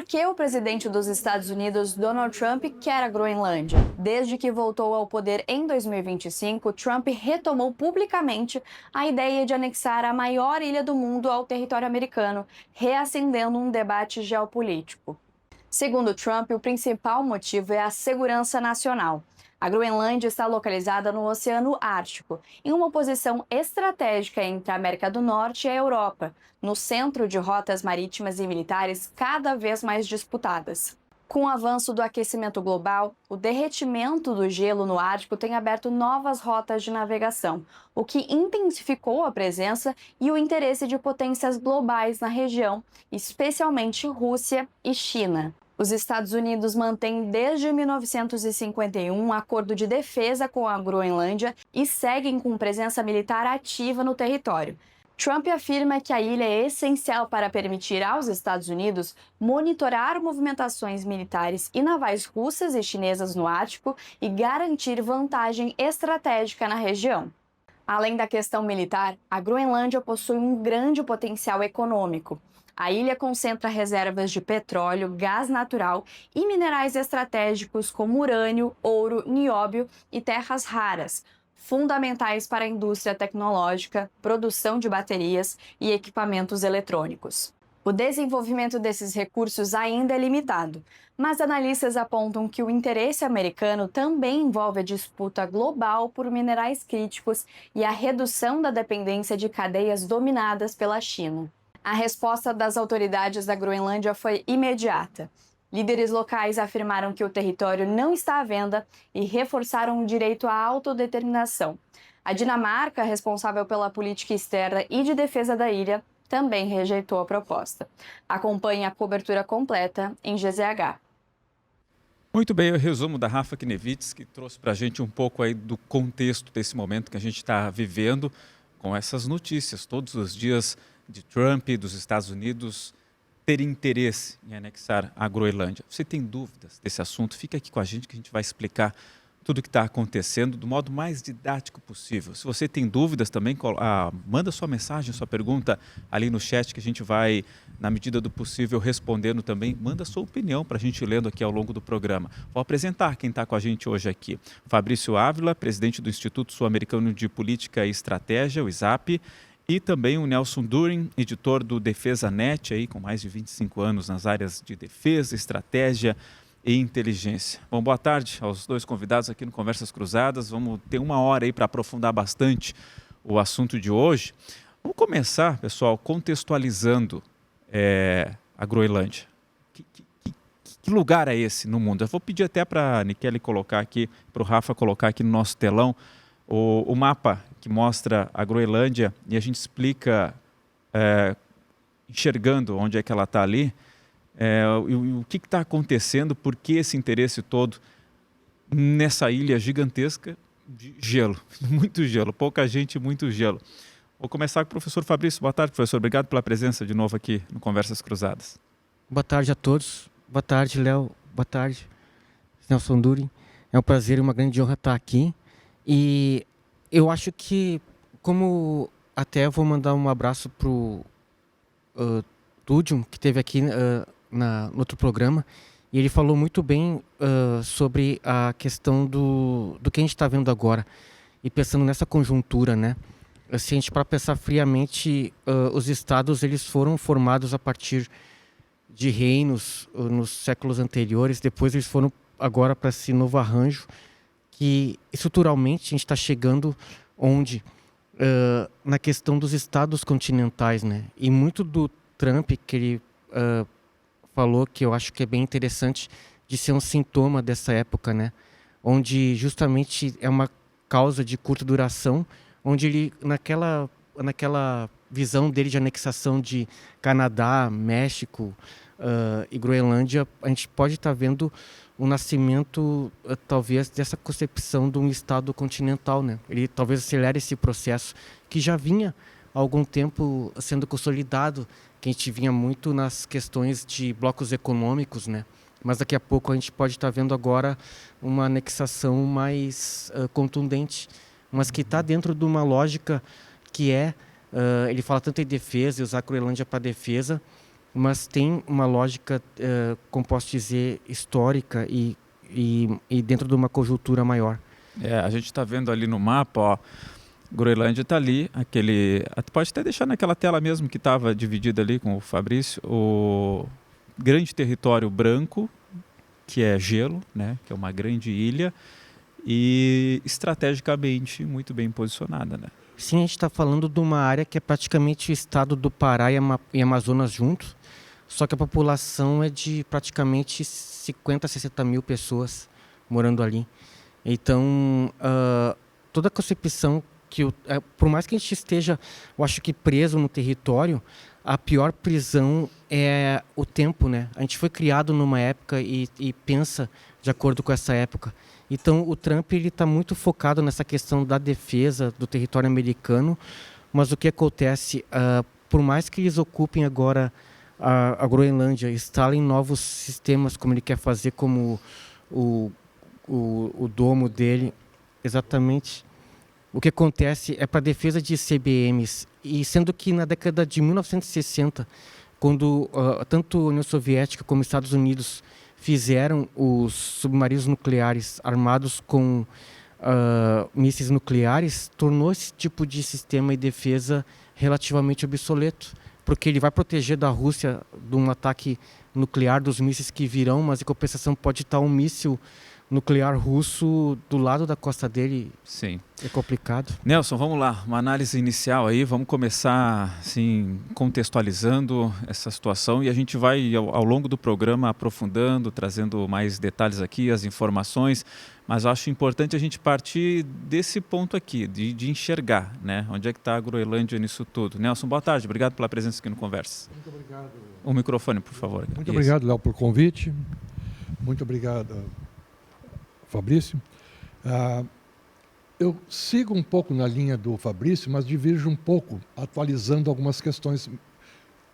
Por que o presidente dos Estados Unidos, Donald Trump, quer a Groenlândia? Desde que voltou ao poder em 2025, Trump retomou publicamente a ideia de anexar a maior ilha do mundo ao território americano, reacendendo um debate geopolítico. Segundo Trump, o principal motivo é a segurança nacional. A Groenlândia está localizada no Oceano Ártico, em uma posição estratégica entre a América do Norte e a Europa, no centro de rotas marítimas e militares cada vez mais disputadas. Com o avanço do aquecimento global, o derretimento do gelo no Ártico tem aberto novas rotas de navegação, o que intensificou a presença e o interesse de potências globais na região, especialmente Rússia e China. Os Estados Unidos mantêm desde 1951 um acordo de defesa com a Groenlândia e seguem com presença militar ativa no território. Trump afirma que a ilha é essencial para permitir aos Estados Unidos monitorar movimentações militares e navais russas e chinesas no Ártico e garantir vantagem estratégica na região. Além da questão militar, a Groenlândia possui um grande potencial econômico. A ilha concentra reservas de petróleo, gás natural e minerais estratégicos como urânio, ouro, nióbio e terras raras, fundamentais para a indústria tecnológica, produção de baterias e equipamentos eletrônicos. O desenvolvimento desses recursos ainda é limitado, mas analistas apontam que o interesse americano também envolve a disputa global por minerais críticos e a redução da dependência de cadeias dominadas pela China. A resposta das autoridades da Groenlândia foi imediata. Líderes locais afirmaram que o território não está à venda e reforçaram o direito à autodeterminação. A Dinamarca, responsável pela política externa e de defesa da ilha, também rejeitou a proposta. Acompanhe a cobertura completa em GZH. Muito bem, o resumo da Rafa Knevitz, que trouxe para a gente um pouco aí do contexto desse momento que a gente está vivendo com essas notícias todos os dias de Trump, dos Estados Unidos, ter interesse em anexar a Groenlândia. Você tem dúvidas desse assunto? Fica aqui com a gente que a gente vai explicar tudo o que está acontecendo do modo mais didático possível. Se você tem dúvidas também, manda sua mensagem, sua pergunta ali no chat que a gente vai, na medida do possível, respondendo também. Manda sua opinião para a gente lendo aqui ao longo do programa. Vou apresentar quem está com a gente hoje aqui. Fabrício Ávila, presidente do Instituto Sul-Americano de Política e Estratégia, o ISAP, e também o Nelson Durin, editor do Defesa Net, aí, com mais de 25 anos nas áreas de defesa, estratégia e inteligência. Bom, boa tarde aos dois convidados aqui no Conversas Cruzadas. Vamos ter uma hora aí para aprofundar bastante o assunto de hoje. Vamos começar, pessoal, contextualizando a Groenlândia. Que lugar é esse no mundo? Eu vou pedir até para a Nikele colocar aqui, para o Rafa colocar aqui no nosso telão, o mapa que mostra a Groenlândia e a gente explica, enxergando onde é que ela está ali, o que está acontecendo, por que esse interesse todo nessa ilha gigantesca de gelo, muito gelo, pouca gente, muito gelo. Vou começar com o professor Fabrício. Boa tarde, professor. Obrigado pela presença de novo aqui no Conversas Cruzadas. Boa tarde a todos. Boa tarde, Léo. Boa tarde, Nelson Durin. É um prazer e uma grande honra estar aqui. E eu acho que, como até vou mandar um abraço para o Túdium, que esteve aqui no outro programa, e ele falou muito bem sobre a questão do que a gente está vendo agora. E pensando nessa conjuntura, né? Se a gente para pensar friamente, os estados eles foram formados a partir de reinos nos séculos anteriores, depois eles foram agora para esse novo arranjo, que estruturalmente a gente está chegando onde? Na questão dos estados continentais, né? E muito do Trump, que ele falou, que eu acho que é bem interessante, de ser um sintoma dessa época, né? Onde justamente é uma causa de curta duração, onde ele, naquela visão dele de anexação de Canadá, México e Groenlândia, a gente pode estar vendo o nascimento, talvez, dessa concepção de um Estado continental, né? Ele talvez acelere esse processo que já vinha há algum tempo sendo consolidado, que a gente vinha muito nas questões de blocos econômicos, né? Mas daqui a pouco a gente pode estar vendo agora uma anexação mais contundente, mas que está dentro de uma lógica que ele fala tanto em defesa e usar a Groenlândia para defesa, mas tem uma lógica, como posso dizer, histórica e dentro de uma conjuntura maior. A gente está vendo ali no mapa, ó, Groenlândia está ali, pode até deixar naquela tela mesmo que estava dividida ali com o Fabrício, o grande território branco, que é gelo, né, que é uma grande ilha, e estrategicamente muito bem posicionada, né? Sim, a gente está falando de uma área que é praticamente o estado do Pará e Amazonas juntos, só que a população é de praticamente 50, 60 mil pessoas morando ali. Então, toda a concepção por mais que a gente esteja, eu acho que preso no território, a pior prisão é o tempo, né? A gente foi criado numa época e pensa de acordo com essa época. Então, o Trump está muito focado nessa questão da defesa do território americano, mas o que acontece, por mais que eles ocupem agora a Groenlândia, instalem novos sistemas, como ele quer fazer, como o domo dele, exatamente. O que acontece é para a defesa de CBMs, e sendo que na década de 1960, quando tanto a União Soviética como os Estados Unidos fizeram os submarinos nucleares armados com mísseis nucleares, tornou esse tipo de sistema de defesa relativamente obsoleto, porque ele vai proteger da Rússia de um ataque nuclear dos mísseis que virão, mas em compensação pode estar um míssil nuclear russo do lado da costa dele. Sim. É complicado. Nelson, vamos lá, uma análise inicial aí, vamos começar assim, contextualizando essa situação e a gente vai ao longo do programa aprofundando, trazendo mais detalhes aqui, as informações, mas eu acho importante a gente partir desse ponto aqui, de enxergar, né? Onde é que está a Groenlândia nisso tudo. Nelson, boa tarde, obrigado pela presença aqui no Conversa. Muito obrigado. O microfone, por favor. Muito obrigado, Léo, pelo convite. Muito obrigado, Fabrício. Eu sigo um pouco na linha do Fabrício, mas divirjo um pouco, atualizando algumas questões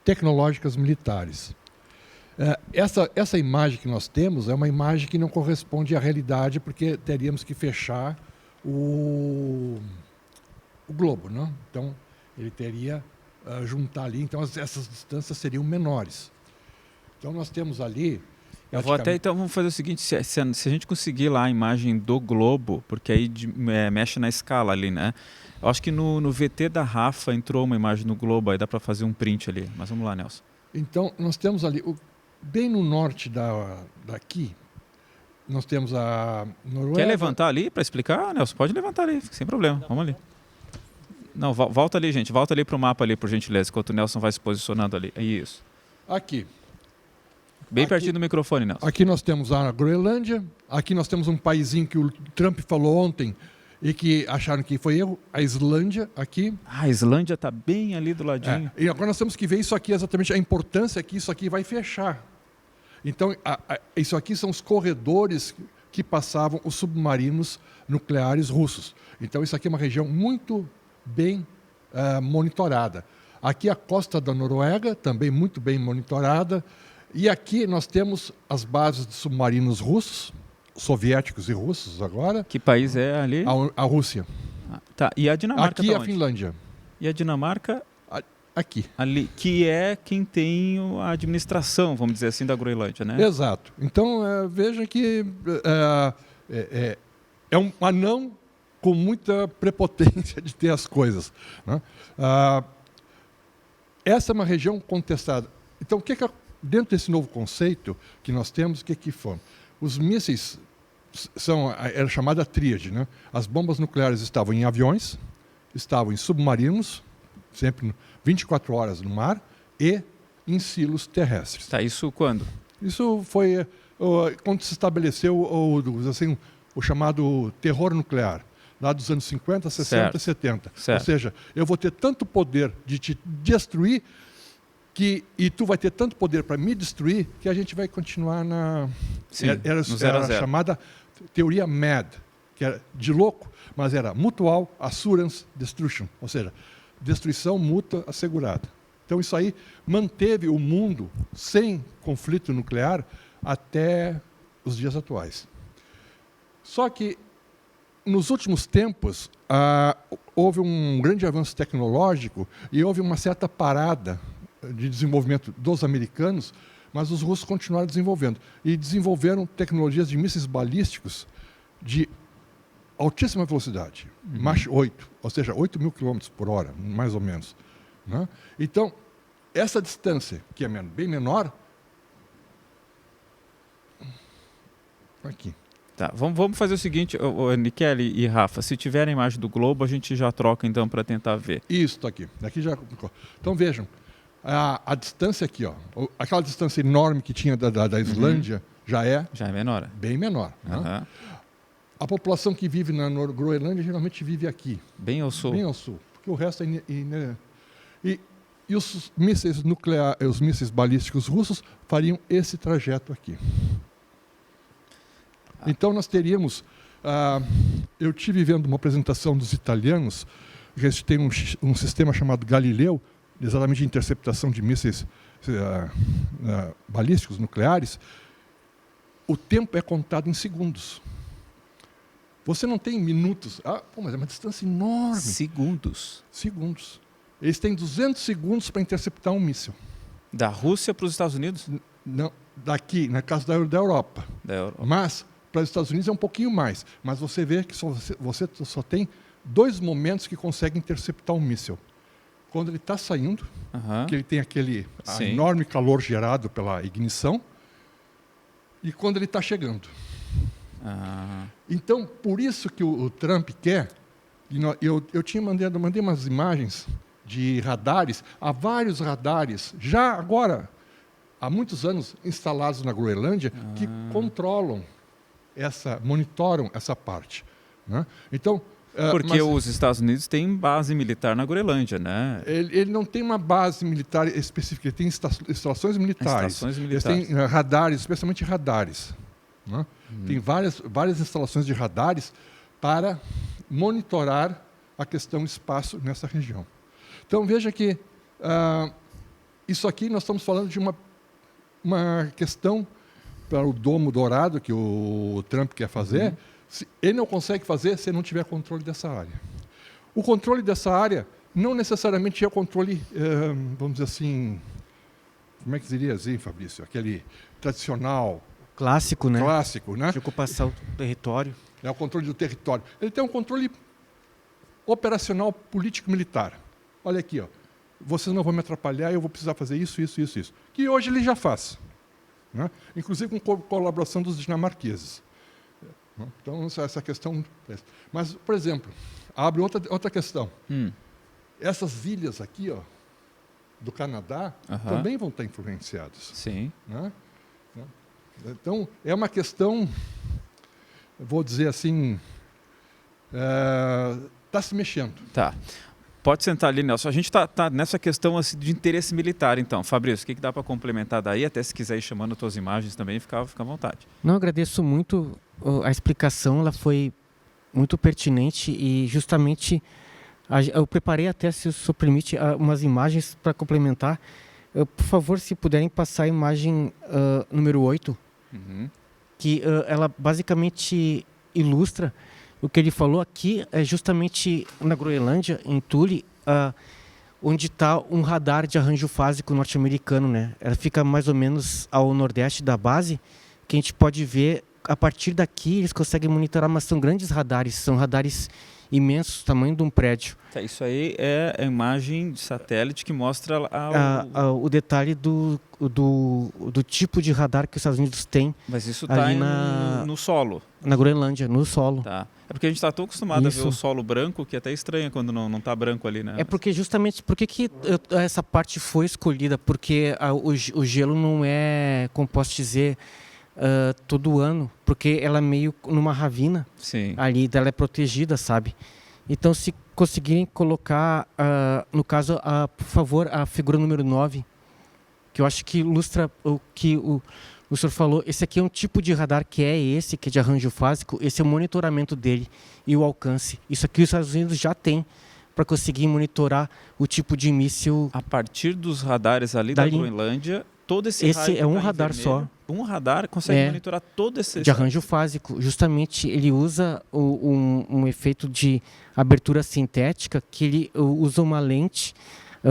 tecnológicas militares. Essa imagem que nós temos é uma imagem que não corresponde à realidade, porque teríamos que fechar o globo, não? Então, ele teria juntar ali, então essas distâncias seriam menores. Então, nós temos ali... Eu vou até, então, vamos fazer o seguinte, se a gente conseguir lá a imagem do globo, porque aí mexe na escala ali, né? Eu acho que no VT da Rafa entrou uma imagem no globo, aí dá para fazer um print ali. Mas vamos lá, Nelson. Então, nós temos ali, bem no norte daqui, nós temos a Noruega... Quer levantar ali para explicar, Nelson? Pode levantar ali, sem problema, vamos ali. Não, volta ali, gente, volta ali para o mapa ali, por gentileza, enquanto o Nelson vai se posicionando ali. Isso. Aqui. Bem pertinho do microfone, Nelson. Aqui nós temos a Groenlândia, aqui nós temos um paísinho que o Trump falou ontem e que acharam que foi erro, a Islândia, aqui. A Islândia está bem ali do ladinho. E agora nós temos que ver isso aqui, exatamente a importância que isso aqui vai fechar. Então, isso aqui são os corredores que passavam os submarinos nucleares russos. Então, isso aqui é uma região muito bem monitorada. Aqui a costa da Noruega, também muito bem monitorada. E aqui nós temos as bases de submarinos russos, soviéticos e russos agora. Que país é ali? A Rússia. Tá. E a Dinamarca? Aqui tá a Finlândia. E a Dinamarca? Aqui. Ali, que é quem tem a administração, vamos dizer assim, da Groenlândia, né? Exato. Então, veja que é um anão com muita prepotência de ter as coisas, né? Essa é uma região contestada. Então, o que dentro desse novo conceito que nós temos, o que foram? Os mísseis era chamada tríade, né? As bombas nucleares estavam em aviões, estavam em submarinos, sempre 24 horas no mar, e em silos terrestres. Tá, isso quando? Isso foi quando se estabeleceu o chamado terror nuclear, lá dos anos 50, 60 certo. E 70. Certo. Ou seja, eu vou ter tanto poder de te destruir e tu vai ter tanto poder para me destruir que a gente vai continuar na... Sim, era no zero a zero. chamada teoria MAD, que era de louco, mas era Mutual Assurance Destruction, ou seja, destruição mútua assegurada. Então isso aí manteve o mundo sem conflito nuclear até os dias atuais. Só que nos últimos tempos houve um grande avanço tecnológico e houve uma certa parada de desenvolvimento dos americanos, mas os russos continuaram desenvolvendo. E desenvolveram tecnologias de mísseis balísticos de altíssima velocidade, Mach 8, ou seja, 8.000 km por hora, mais ou menos. Né? Então, essa distância, que é bem menor, aqui. Tá, vamos fazer o seguinte, Nikelly e Rafa, se tiver a imagem do globo, a gente já troca então para tentar ver. Isso, aqui. Aqui já. Então vejam, a distância aqui, ó, aquela distância enorme que tinha da Islândia já é menor. bem menor. Né? A população que vive na Groenlândia geralmente vive aqui. Bem ao sul. Bem ao sul, porque o resto é... E os mísseis nucleares, os mísseis balísticos russos fariam esse trajeto aqui. Então nós teríamos... eu estive vendo uma apresentação dos italianos, que eles têm um sistema chamado Galileu, exatamente de interceptação de mísseis balísticos nucleares. O tempo é contado em segundos. Você não tem minutos. Mas é uma distância enorme. Segundos. Segundos. Eles têm 200 segundos para interceptar um míssil. Da Rússia para os Estados Unidos? Não, daqui, na casa da Europa. Mas, para os Estados Unidos é um pouquinho mais. Mas você vê que você só tem 2 momentos que consegue interceptar um míssil. Quando ele está saindo, que ele tem aquele enorme calor gerado pela ignição, e quando ele está chegando. Então, por isso que o Trump quer... Eu mandei umas imagens de radares, há vários radares, já agora, há muitos anos, instalados na Groenlândia, que controlam monitoram essa parte. Né? Então, porque os Estados Unidos têm base militar na Groenlândia, né? Ele não tem uma base militar específica, ele tem instalações militares. Eles têm radares, especialmente radares. Né? Tem várias instalações de radares para monitorar a questão espaço nessa região. Então, veja que isso aqui nós estamos falando de uma questão para o domo dourado que o Trump quer fazer. Ele não consegue fazer se não tiver controle dessa área. O controle dessa área não necessariamente é o controle, vamos dizer assim, como é que diria assim, Fabrício? Aquele tradicional... Clássico, né? Clássico, né? De ocupação do território. É o controle do território. Ele tem um controle operacional político-militar. Olha aqui, ó. Vocês não vão me atrapalhar, eu vou precisar fazer isso, isso, isso, isso. Que hoje ele já faz. Né? Inclusive com colaboração dos dinamarqueses. Então, essa questão... Mas, por exemplo, abre outra questão. Essas ilhas aqui, ó, do Canadá, também vão estar influenciadas. Sim. Né? Então, é uma questão, vou dizer assim, está se mexendo. Tá. Pode sentar ali, Nelson. A gente está nessa questão assim, de interesse militar, então. Fabrício, o que dá para complementar daí? Até se quiser ir chamando as tuas imagens também, fica à vontade. Não, agradeço muito a explicação, ela foi muito pertinente e justamente eu preparei até, se o senhor permite, umas imagens para complementar. Por favor, se puderem passar a imagem número 8, que ela basicamente ilustra o que ele falou aqui, é justamente na Groenlândia, em Thule, onde está um radar de arranjo fásico norte-americano, né? Ela fica mais ou menos ao nordeste da base, que a gente pode ver, a partir daqui eles conseguem monitorar, mas são grandes radares, são radares imensos, tamanho de um prédio. Isso aí é a imagem de satélite que mostra o detalhe do tipo de radar que os Estados Unidos têm. Mas isso está no solo? Na Groenlândia, no solo. Tá. É porque a gente está tão acostumado a ver o solo branco que é até estranha quando não está branco ali, né? É porque justamente, por que essa parte foi escolhida? Porque o gelo não é, como posso dizer, todo ano, porque ela é meio numa ravina. Sim. Ali, ela é protegida, sabe? Então, se conseguirem colocar, no caso, por favor, a figura número 9, que eu acho que ilustra o que o senhor falou. Esse aqui é um tipo de radar que é de arranjo fásico, esse é o monitoramento dele e o alcance. Isso aqui os Estados Unidos já tem para conseguir monitorar o tipo de míssil. A partir dos radares ali da Groenlândia, todo esse é um radar só. Um radar consegue monitorar todo esse... De arranjo fásico. Justamente, ele usa um efeito de abertura sintética, que ele usa uma lente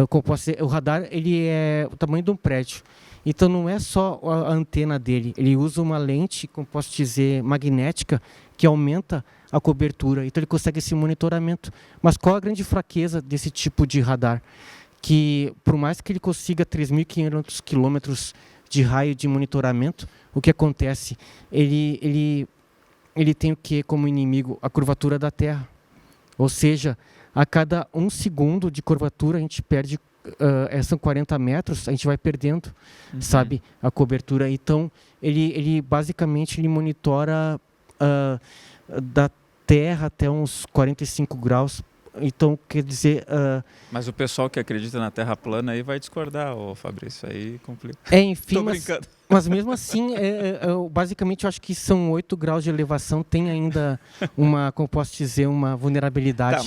como posso dizer, o radar ele é o tamanho de um prédio. Então não é só a antena dele, ele usa uma lente, como posso dizer, magnética, que aumenta a cobertura. Então ele consegue esse monitoramento. Mas qual a grande fraqueza desse tipo de radar? Que por mais que ele consiga 3.500 quilômetros de raio de monitoramento, o que acontece? Ele tem o que como inimigo? A curvatura da Terra. Ou seja, a cada 1 segundo de curvatura a gente perde, são 40 metros, a gente vai perdendo, sabe, a cobertura. Então, ele basicamente ele monitora da Terra até uns 45 graus. Então, quer dizer... Mas o pessoal que acredita na Terra plana aí vai discordar, ô Fabrício, aí complica. Enfim, Tô brincando. Mas mesmo assim, basicamente, eu acho que são 8 graus de elevação, tem ainda uma, como posso dizer, uma vulnerabilidade. Tá,